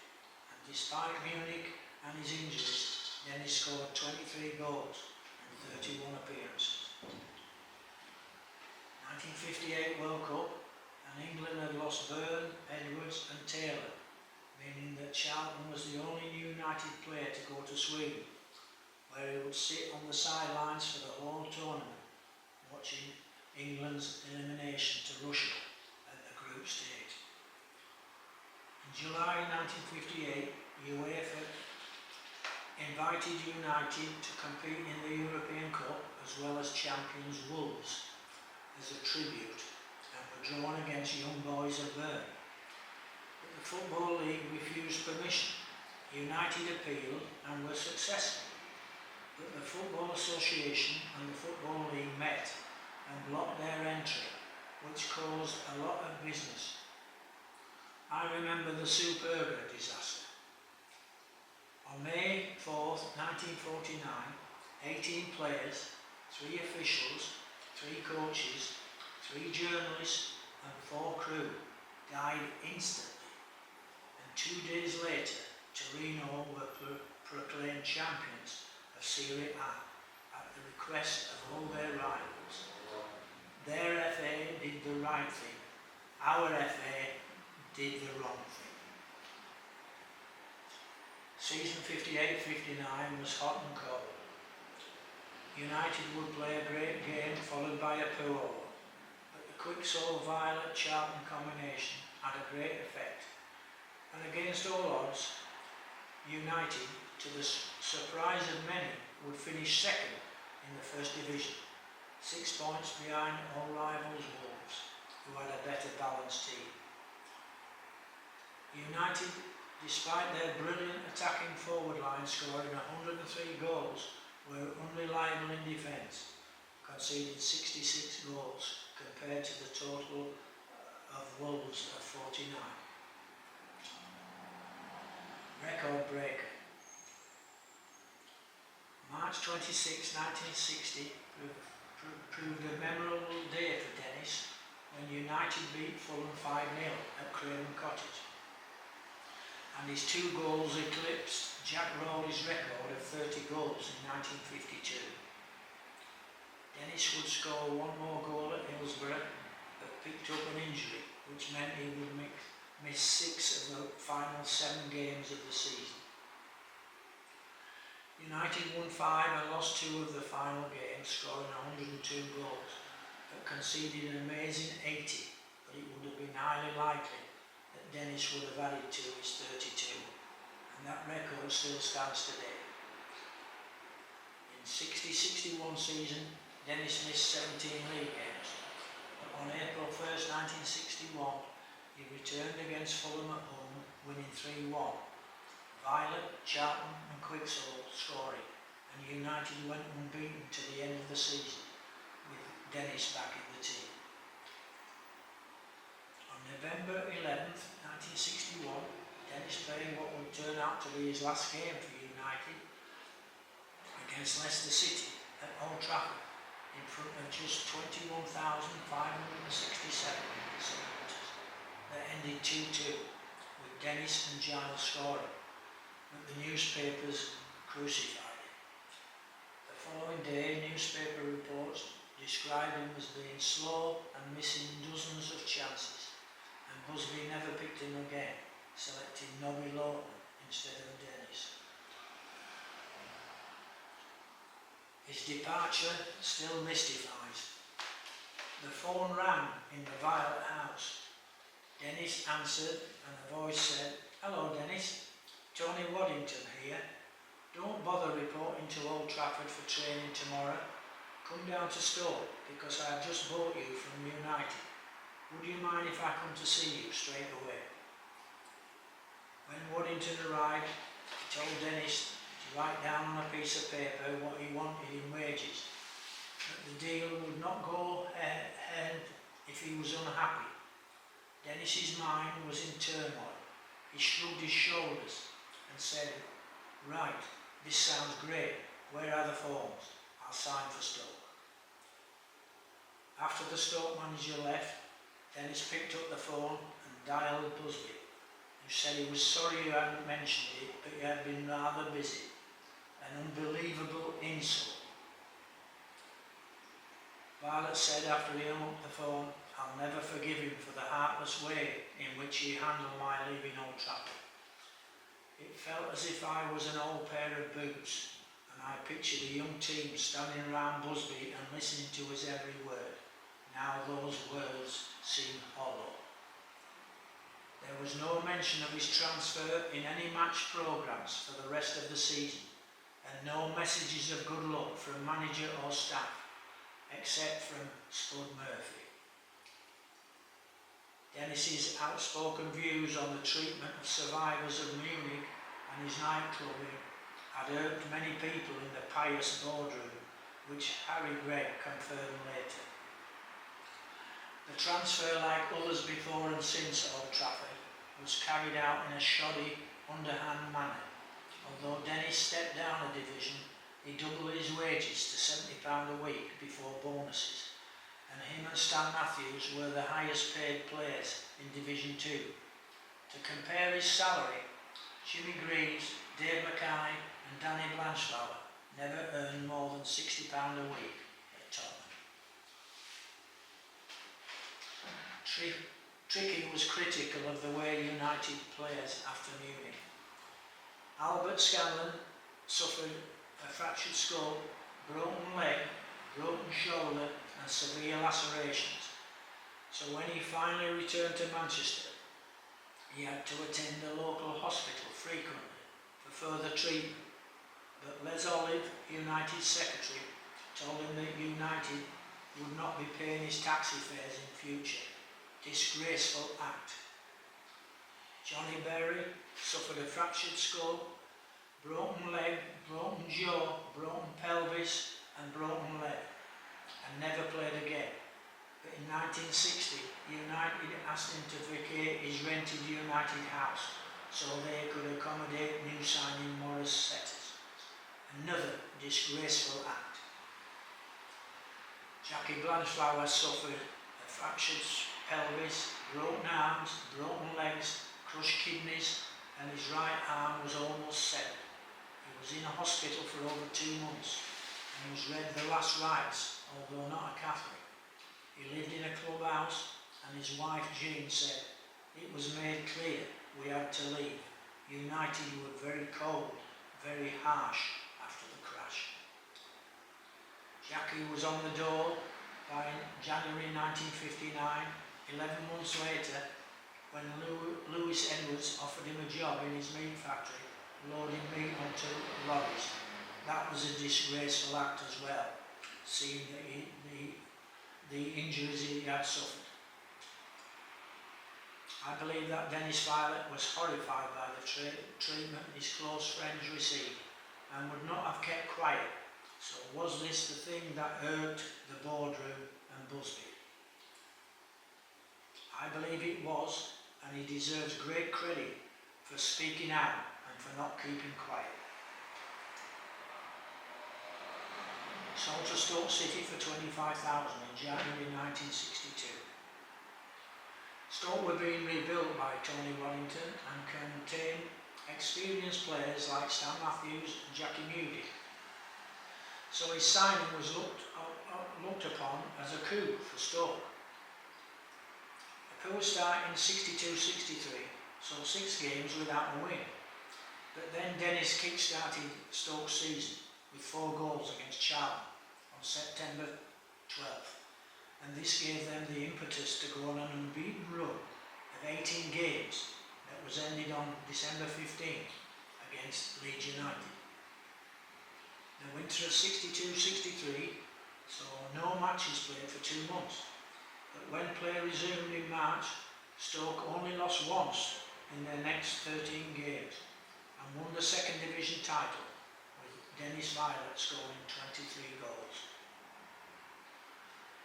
and despite Munich and his injuries, Dennis scored 23 goals and 31 appearances. 1958 World Cup, and England had lost Byrne, Edwards and Taylor, meaning that Charlton was the only United player to go to Sweden, where he would sit on the sidelines for the whole tournament, watching England's elimination to Russia at the group stage. In July 1958, UEFA invited United to compete in the European Cup as well as champions Wolves as a tribute, and were drawn against Young Boys of Bern. But the Football League refused permission. United appealed and were successful, but the Football Association and the Football League met and blocked their entry, which caused a lot of business. I remember the Superga disaster. On May 4th, 1949, 18 players, 3 officials, 3 coaches, 3 journalists and 4 crew died instantly, and 2 days later Torino were proclaimed champions of Serie A at the request of all their rivals. Their FA did the right thing, our FA did the wrong thing. Season 58-59 was hot and cold. United would play a great game followed by a poor one, but the quick-soul Viollet Charlton combination had a great effect, and against all odds United, to the surprise of many, would finish second in the First Division, 6 points behind all rivals Wolves, who had a better balanced team. United, despite their brilliant attacking forward line scoring 103 goals, were unreliable in defence, conceding 66 goals compared to the total of Wolves of 49. Record breaker. March 26, 1960 proved a memorable day for Dennis when United beat Fulham 5-0 at Craven Cottage, and his 2 goals eclipsed Jack Rawley's record of 30 goals in 1952. Dennis would score 1 more goal at Hillsborough, but picked up an injury, which meant he would miss 6 of the final 7 games of the season. United won 5 and lost 2 of the final games, scoring 102 goals, but conceded an amazing 80, but it would have been highly likely that Dennis would have added to his 32, and that record still stands today. In 60-61 season, Dennis missed 17 league games, but on April 1st, 1961, he returned against Fulham at home, winning 3-1. Viollet, Charlton and Quixote scoring, and United went unbeaten to the end of the season, with Dennis back in the team. On November 11th, 1961, Dennis played what would turn out to be his last game for United against Leicester City at Old Trafford, in front of just 21,567 supporters. That ended 2-2, with Dennis and Giles scoring, but the newspapers crucified him. The following day, newspaper reports described him as being slow and missing dozens of chances, and Busby never picked him again, selecting Nobby Lawton instead of Dennis. His departure still mystifies. The phone rang in the Viollet house. Dennis answered, and a voice said, "Hello, Dennis. Tony Waddington here. Don't bother reporting to Old Trafford for training tomorrow. Come down to Stoke, because I have just bought you from United. Would you mind if I come to see you straight away?" When Waddington arrived, he told Dennis to write down on a piece of paper what he wanted in wages, but the deal would not go ahead if he was unhappy. Dennis's mind was in turmoil. He shrugged his shoulders and said, "Right, this sounds great. Where are the forms? I'll sign for Stoke." After the Stoke manager left, Dennis picked up the phone and dialed Busby, who said he was sorry you hadn't mentioned it, but you had been rather busy. An unbelievable insult. Viollet said after he hung up the phone, "I'll never forgive him for the heartless way in which he handled my leaving Old Trafford. It felt as if I was an old pair of boots, and I pictured a young team standing around Busby and listening to his every word. Now those words seem hollow." There was no mention of his transfer in any match programmes for the rest of the season, and no messages of good luck from manager or staff, except from Spud Murphy. Dennis's outspoken views on the treatment of survivors of Munich and his nightclubbing had irked many people in the pious boardroom, which Harry Gregg confirmed later. The transfer, like others before and since Old Trafford, was carried out in a shoddy, underhand manner. Although Dennis stepped down a division, he doubled his wages to £70 a week before bonuses, and him and Stan Matthews were the highest paid players in Division 2. To compare his salary, Jimmy Greaves, Dave Mackay and Danny Blanchflower never earned more than £60 a week at Tottenham. Tricky was critical of the way United players after Munich. Albert Scanlon suffered a fractured skull, broken leg, broken shoulder and severe lacerations. So when he finally returned to Manchester, he had to attend the local hospital frequently for treatment, but Les Olive, United secretary, told him that United would not be paying his taxi fares in future. Disgraceful act. Johnny Berry suffered a fractured skull, broken leg, broken jaw, broken pelvis and broken leg, and never played again. But in 1960, United asked him to vacate his rented United house so they could accommodate new signing Morris Setters. Another disgraceful act. Jackie Blanchflower suffered a fractured pelvis, broken arms, broken legs, crushed kidneys, and his right arm was almost severed. He was in a hospital for over 2 months and was read the last rites, although not a Catholic. He lived in a clubhouse and his wife Jean said, "It was made clear we had to leave. United were very cold, very harsh after the crash." Jackie was on the dole by January 1959, 11 months later, when Lewis Edwards offered him a job in his meat factory, loading meat onto lorries. That was a disgraceful act as well, seeing that the injuries he had suffered. I believe that Dennis Viollet was horrified by the treatment his close friends received and would not have kept quiet. So was this the thing that hurt the boardroom and Busby? I believe it was, and he deserves great credit for speaking out and for not keeping quiet. Sold to Stoke City for $25,000 in January 1962. Stoke were being rebuilt by Tony Waddington and contained experienced players like Stan Matthews and Jackie Moody. So his signing was looked upon as a coup for Stoke. A poor start in 62-63, so 6 games without a win. But then Dennis kick-started Stoke's season with 4 goals against Charlton on September 12th, and this gave them the impetus to go on an unbeaten run of 18 games that was ended on December 15th against Leeds United. The winter of 62-63 saw no matches played for 2 months, but when play resumed in March, Stoke only lost once in their next 13 games and won the second division title, Dennis Viollet scoring 23 goals.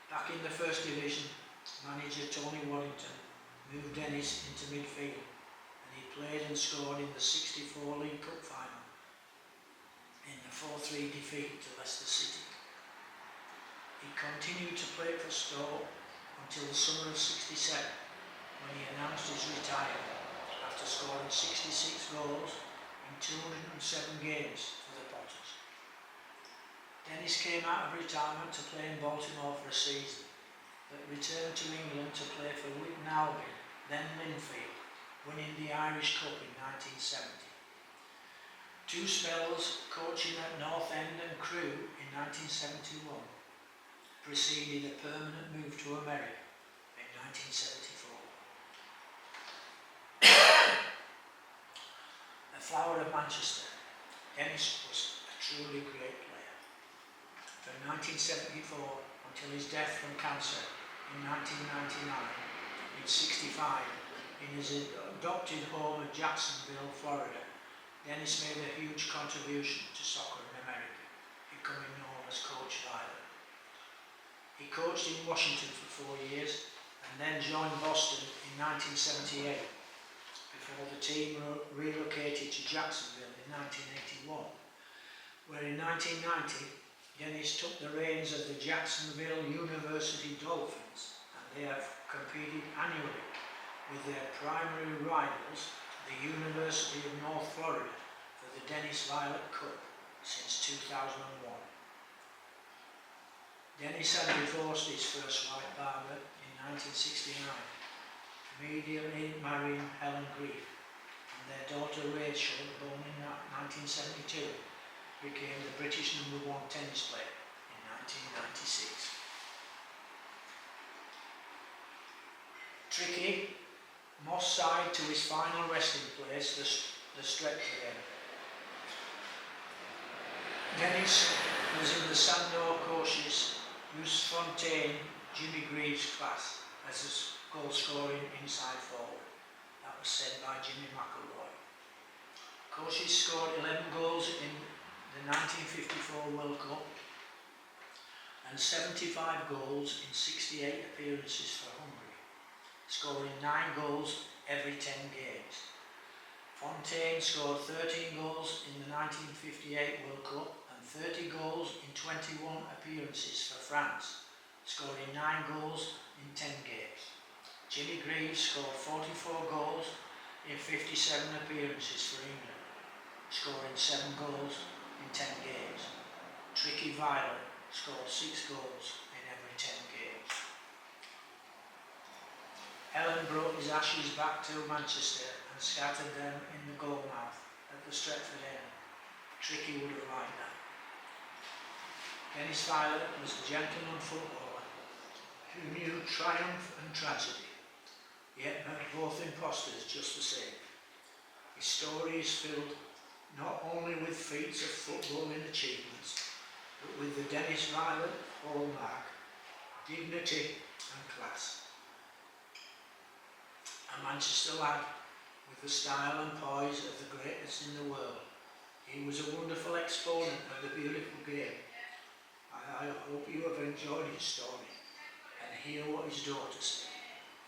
Back in the first division, manager Tony Waddington moved Dennis into midfield and he played and scored in the 64 League Cup final in the 4-3 defeat to Leicester City. He continued to play for Stoke until the summer of 67 when he announced his retirement after scoring 66 goals in 207 games for the Potters. Dennis came out of retirement to play in Baltimore for a season, but returned to England to play for Witton Albion, then Linfield, winning the Irish Cup in 1970. 2 spells coaching at North End and Crewe in 1971 preceded a permanent move to America in 1974. A flower of Manchester, Dennis was a truly great player. From 1974 until his death from cancer in 1999, in 65, in his adopted home of Jacksonville, Florida, Dennis made a huge contribution to soccer in America, becoming known as Coach Viollet. He coached in Washington for 4 years and then joined Boston in 1978 before the team relocated to Jacksonville in 1981, where in 1990 Dennis took the reins of the Jacksonville University Dolphins, and they have competed annually with their primary rivals, the University of North Florida, for the Dennis Viollet Cup since 2001. Dennis had divorced his first wife Barbara in 1969, immediately marrying Helen Grief, and their daughter Rachel, born in 1972, became the British #1 tennis player in 1996. Tricky, Moss side to his final resting place, the Stretford end. Dennis was in the Sandor courses, used Fontaine, Jimmy Greaves' class as a goal scoring inside forward. That was said by Jimmy McElroy. Courses scored 11 goals in the 1954 World Cup and 75 goals in 68 appearances for Hungary, scoring 9 goals every 10 games. Fontaine scored 13 goals in the 1958 World Cup and 30 goals in 21 appearances for France, scoring 9 goals in 10 games. Jimmy Greaves scored 44 goals in 57 appearances for England, scoring 7 goals in 10 games. Tricky Viollet scored 6 goals in every 10 games. Ellen brought his ashes back to Manchester and scattered them in the goal mouth at the Stretford end. Tricky would have liked that. Dennis Viollet was a gentleman footballer who knew triumph and tragedy, yet met both impostors just the same. His story is filled not only with feats of footballing achievements, but with the Dennis Viollet hallmark, dignity and class. A Manchester lad with the style and poise of the greatest in the world, he was a wonderful exponent of the beautiful game. I hope you have enjoyed his story and hear what his daughter said.